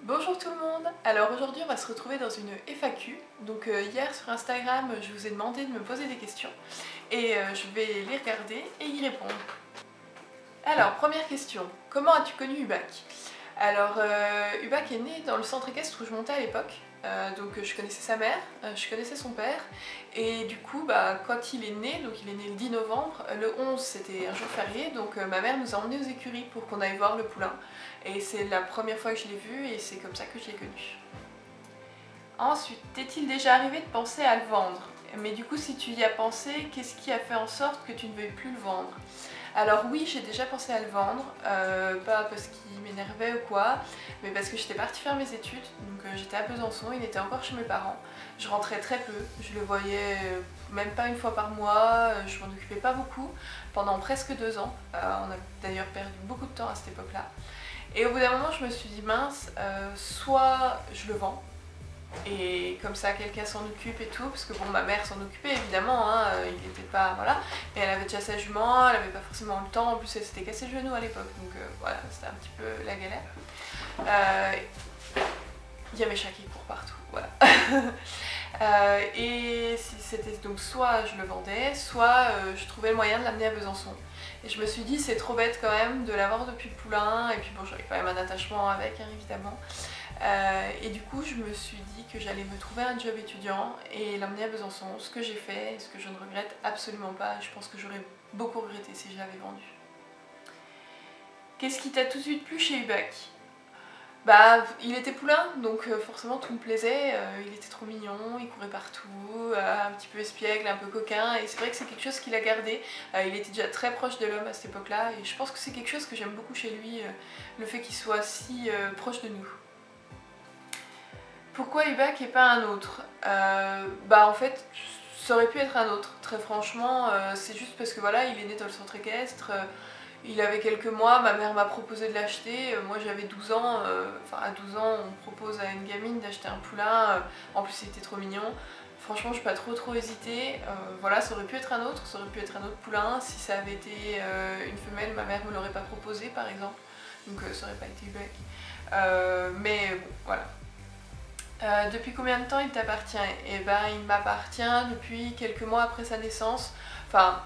Bonjour tout le monde. Alors aujourd'hui on va se retrouver dans une FAQ. Donc hier sur Instagram je vous ai demandé de me poser des questions et je vais les regarder et y répondre. Alors première question, comment as-tu connu Hubac? Alors Hubac est né dans le centre équestre où je montais à l'époque. Donc je connaissais sa mère, je connaissais son père et du coup quand il est né, donc il est né le 10 novembre, le 11 c'était un jour férié, donc ma mère nous a emmenés aux écuries pour qu'on aille voir le poulain et c'est la première fois que je l'ai vu et c'est comme ça que je l'ai connu. Ensuite, t'est-il déjà arrivé de penser à le vendre? Mais du coup si tu y as pensé, qu'est-ce qui a fait en sorte que tu ne veuilles plus le vendre? Alors oui, j'ai déjà pensé à le vendre, pas parce qu'il m'énervait ou quoi, mais parce que j'étais partie faire mes études, donc j'étais à Besançon, il était encore chez mes parents. Je rentrais très peu, je le voyais même pas une fois par mois, je m'en occupais pas beaucoup, pendant presque 2 ans. On a d'ailleurs perdu beaucoup de temps à cette époque-là. Et au bout d'un moment, je me suis dit mince, soit je le vends, et comme ça quelqu'un s'en occupe et tout, parce que bon, ma mère s'en occupait évidemment, hein, il n'était pas, voilà, mais elle avait déjà sa jument, elle avait pas forcément le temps, en plus elle s'était cassé le genou à l'époque, donc voilà, c'était un petit peu la galère. Il y a mes chats qui courent partout, voilà. Et si c'était donc soit je le vendais, soit je trouvais le moyen de l'amener à Besançon. Et je me suis dit c'est trop bête quand même de l'avoir depuis le poulain, et puis bon j'avais quand même un attachement avec, hein, évidemment. Et du coup je me suis dit que j'allais me trouver un job étudiant et l'emmener à Besançon, ce que j'ai fait, ce que je ne regrette absolument pas, je pense que j'aurais beaucoup regretté si je l'avais vendu. Qu'est-ce qui t'a tout de suite plu chez Hubac? Bah, il était poulain, donc forcément tout me plaisait, il était trop mignon, il courait partout, un petit peu espiègle, un peu coquin, et c'est vrai que c'est quelque chose qu'il a gardé. Il était déjà très proche de l'homme à cette époque-là, et je pense que c'est quelque chose que j'aime beaucoup chez lui, le fait qu'il soit si proche de nous. Pourquoi Hubac et pas un autre? En fait, ça aurait pu être un autre, très franchement, c'est juste parce que voilà, il est né dans le centre équestre, il avait quelques mois, ma mère m'a proposé de l'acheter, moi j'avais 12 ans, enfin à 12 ans on propose à une gamine d'acheter un poulain, en plus il était trop mignon. Franchement j'ai pas trop hésité, voilà, ça aurait pu être un autre, ça aurait pu être un autre poulain, si ça avait été une femelle, ma mère me l'aurait pas proposé par exemple, donc ça aurait pas été Hubac. Mais bon, voilà. Depuis combien de temps il t'appartient? Eh ben il m'appartient depuis quelques mois après sa naissance, enfin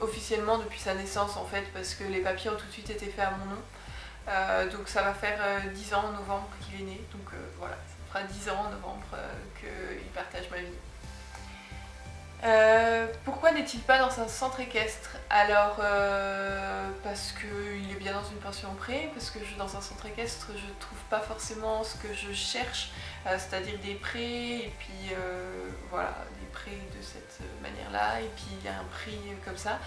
officiellement depuis sa naissance en fait, parce que les papiers ont tout de suite été faits à mon nom. Donc ça va faire 10 ans en novembre qu'il est né, donc voilà, ça fera 10 ans en novembre qu'il partage ma vie. Pourquoi n'est-il pas dans un centre équestre? Alors parce qu'il est bien dans une pension pré, parce que dans un centre équestre je trouve pas forcément ce que je cherche, c'est-à-dire des prés, et puis voilà, des prés de cette manière-là, et puis il y a un prix comme ça.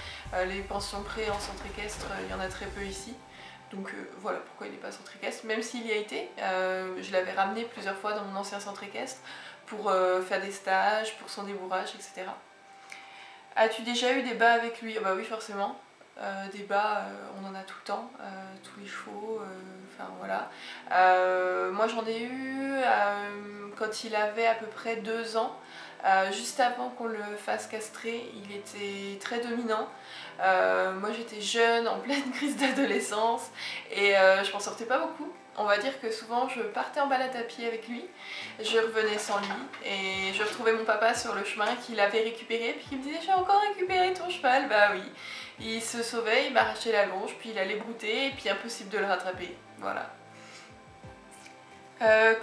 Les pensions pré en centre équestre, il y en a très peu ici. Donc voilà pourquoi il n'est pas centre équestre, même s'il y a été, je l'avais ramené plusieurs fois dans mon ancien centre équestre pour faire des stages, pour son débourrage, etc. As-tu déjà eu des bas avec lui? Bah oui forcément, des bas on en a tout le temps, tous les chevaux, enfin voilà. Moi j'en ai eu quand il avait à peu près 2 ans. Juste avant qu'on le fasse castrer, il était très dominant. Moi j'étais jeune, en pleine crise d'adolescence, et je m'en sortais pas beaucoup. On va dire que souvent je partais en balade à pied avec lui, je revenais sans lui, et je retrouvais mon papa sur le chemin qui l'avait récupéré, puis il me disait j'ai encore récupéré ton cheval. Bah oui, il se sauvait, il m'arrachait la longe, puis il allait brouter, et puis impossible de le rattraper, voilà.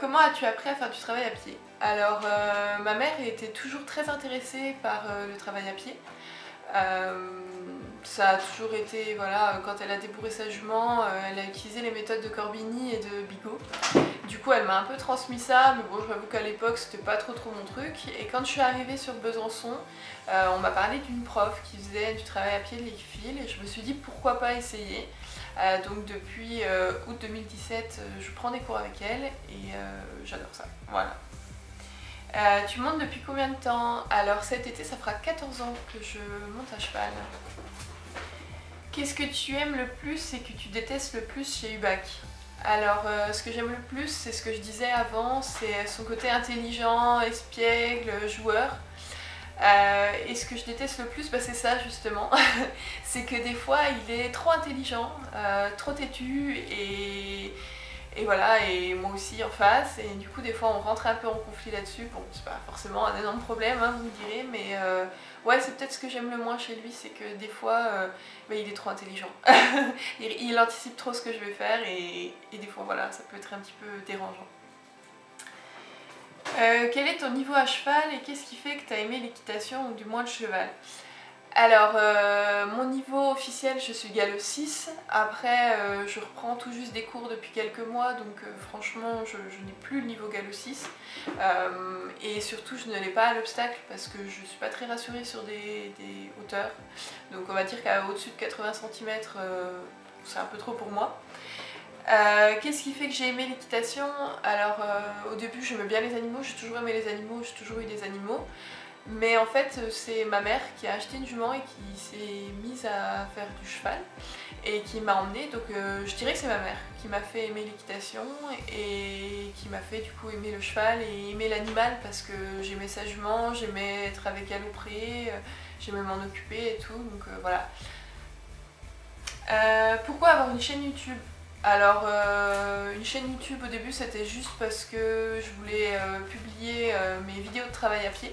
Comment as-tu appris à faire du travail à pied? Alors ma mère était toujours très intéressée par le travail à pied. Ça a toujours été, voilà, quand elle a débourré sa jument, elle a utilisé les méthodes de Corbini et de Bigot. Du coup elle m'a un peu transmis ça, mais bon j'avoue qu'à l'époque c'était pas trop mon truc. Et quand je suis arrivée sur Besançon, on m'a parlé d'une prof qui faisait du travail à pied de l'équifile, et je me suis dit pourquoi pas essayer. Donc depuis août 2017, je prends des cours avec elle et j'adore ça, voilà. Tu montes depuis combien de temps? Alors cet été ça fera 14 ans que je monte à cheval. Qu'est-ce que tu aimes le plus et que tu détestes le plus chez Hubac? Alors ce que j'aime le plus, c'est ce que je disais avant, c'est son côté intelligent, espiègle, joueur. Et ce que je déteste le plus, c'est ça justement, c'est que des fois il est trop intelligent, trop têtu, et Et voilà, et moi aussi en face, et du coup des fois on rentre un peu en conflit là-dessus. Bon, c'est pas forcément un énorme problème, hein, vous me direz, mais ouais, c'est peut-être ce que j'aime le moins chez lui, c'est que des fois bah, il est trop intelligent. il anticipe trop ce que je vais faire, et des fois voilà, ça peut être un petit peu dérangeant. Quel est ton niveau à cheval et qu'est-ce qui fait que tu as aimé l'équitation ou du moins le cheval? Alors, mon niveau officiel, je suis galop 6. Après, je reprends tout juste des cours depuis quelques mois, donc franchement, je n'ai plus le niveau galop 6. Et surtout, je ne l'ai pas à l'obstacle parce que je ne suis pas très rassurée sur des hauteurs. Donc on va dire qu'à au-dessus de 80 cm, c'est un peu trop pour moi. Qu'est-ce qui fait que j'ai aimé l'équitation? Alors, au début, j'aimais bien les animaux, j'ai toujours aimé les animaux, j'ai toujours eu des animaux. Mais en fait, c'est ma mère qui a acheté une jument et qui s'est mise à faire du cheval et qui m'a emmenée. Donc je dirais que c'est ma mère qui m'a fait aimer l'équitation et qui m'a fait du coup aimer le cheval et aimer l'animal parce que j'aimais sa jument, j'aimais être avec elle au pré, j'aimais m'en occuper et tout. Donc voilà. Pourquoi avoir une chaîne YouTube? Alors, une chaîne YouTube au début c'était juste parce que je voulais publier mes vidéos de travail à pied.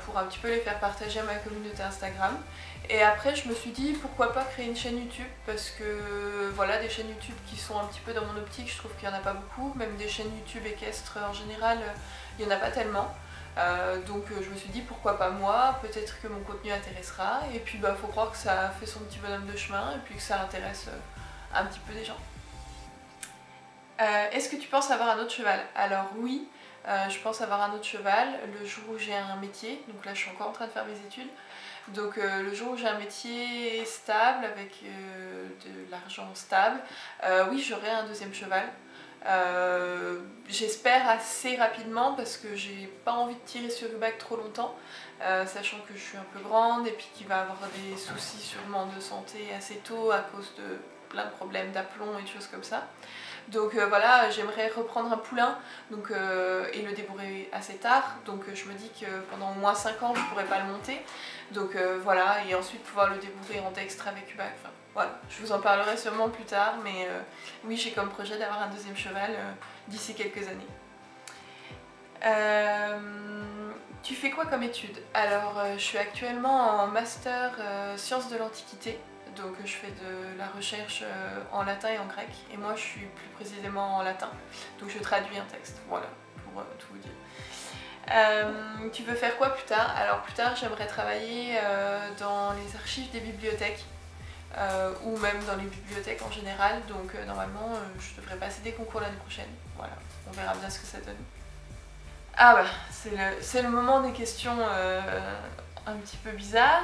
Pour un petit peu les faire partager à ma communauté Instagram. Et après je me suis dit pourquoi pas créer une chaîne YouTube parce que voilà, des chaînes YouTube qui sont un petit peu dans mon optique, je trouve qu'il n'y en a pas beaucoup, même des chaînes YouTube équestres en général, il n'y en a pas tellement. Donc je me suis dit pourquoi pas moi, peut-être que mon contenu intéressera et puis bah faut croire que ça fait son petit bonhomme de chemin et puis que ça intéresse un petit peu des gens. Est-ce que tu penses avoir un autre cheval? Alors oui. Je pense avoir un autre cheval le jour où j'ai un métier, donc là je suis encore en train de faire mes études, donc le jour où j'ai un métier stable avec de l'argent stable, oui j'aurai un deuxième cheval. J'espère assez rapidement parce que j'ai pas envie de tirer sur le bac trop longtemps, sachant que je suis un peu grande et puis qu'il va avoir des soucis sûrement de santé assez tôt à cause de plein de problèmes d'aplomb et de choses comme ça. Donc voilà, j'aimerais reprendre un poulain donc, et le débourrer assez tard. Donc je me dis que pendant au moins 5 ans je pourrais pas le monter. Donc voilà, et ensuite pouvoir le débourrer en dextre avec UBAC. Enfin, voilà, je vous en parlerai sûrement plus tard, mais oui, j'ai comme projet d'avoir un deuxième cheval d'ici quelques années. Tu fais quoi comme études? Alors je suis actuellement en master sciences de l'Antiquité. Donc je fais de la recherche en latin et en grec, et moi je suis plus précisément en latin, donc je traduis un texte, voilà, pour tout vous dire. Tu veux faire quoi plus tard? Alors plus tard j'aimerais travailler dans les archives des bibliothèques, ou même dans les bibliothèques en général, donc normalement je devrais passer des concours l'année prochaine, voilà, on verra bien ce que ça donne. Ah bah, c'est le moment des questions un petit peu bizarre.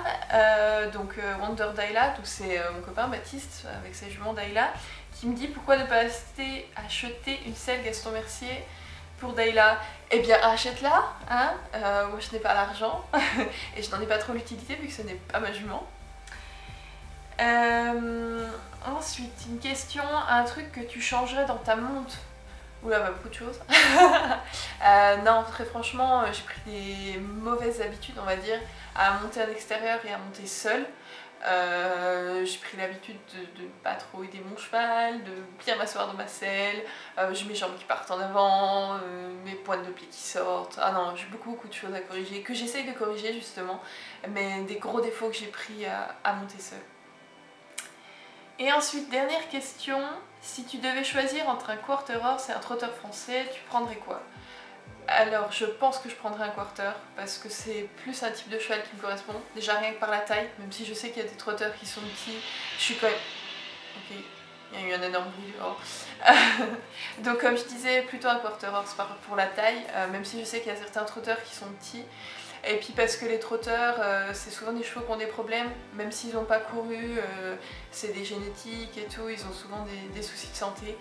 Donc Wonder Dayla, donc c'est mon copain Baptiste avec sa jument Dayla, qui me dit pourquoi ne pas acheter une selle Gaston Mercier pour Dayla. Eh bien achète-la, hein, moi je n'ai pas l'argent et je n'en ai pas trop l'utilité vu que ce n'est pas ma jument. Ensuite, une question, un truc que tu changerais dans ta montre. Oula, bah beaucoup de choses. Non, très franchement, j'ai pris des mauvaises habitudes, on va dire, à monter à l'extérieur et à monter seule. J'ai pris l'habitude de ne pas trop aider mon cheval, de bien m'asseoir dans ma selle, j'ai mes jambes qui partent en avant, mes pointes de pied qui sortent. Ah non, j'ai beaucoup de choses à corriger, que j'essaye de corriger justement, mais des gros défauts que j'ai pris à monter seule. Et ensuite, dernière question, si tu devais choisir entre un quarter horse et un trotteur français, tu prendrais quoi? Alors je pense que je prendrais un quarter parce que c'est plus un type de cheval qui me correspond, déjà rien que par la taille, même si je sais qu'il y a des trotteurs qui sont petits, je suis quand même... Ok, il y a eu un énorme bruit dehors. Donc comme je disais, plutôt un quarter horse pour la taille, même si je sais qu'il y a certains trotteurs qui sont petits. Et puis parce que les trotteurs, c'est souvent des chevaux qui ont des problèmes, même s'ils n'ont pas couru, c'est des génétiques et tout, ils ont souvent des soucis de santé.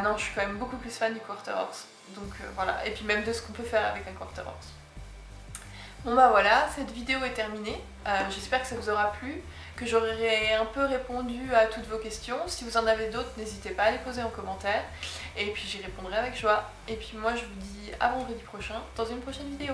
Non, je suis quand même beaucoup plus fan du quarter horse. Donc voilà, et puis même de ce qu'on peut faire avec un quarter horse. Bon bah voilà, cette vidéo est terminée. J'espère que ça vous aura plu, que j'aurai un peu répondu à toutes vos questions. Si vous en avez d'autres, n'hésitez pas à les poser en commentaire. Et puis j'y répondrai avec joie. Et puis moi je vous dis à vendredi prochain dans une prochaine vidéo.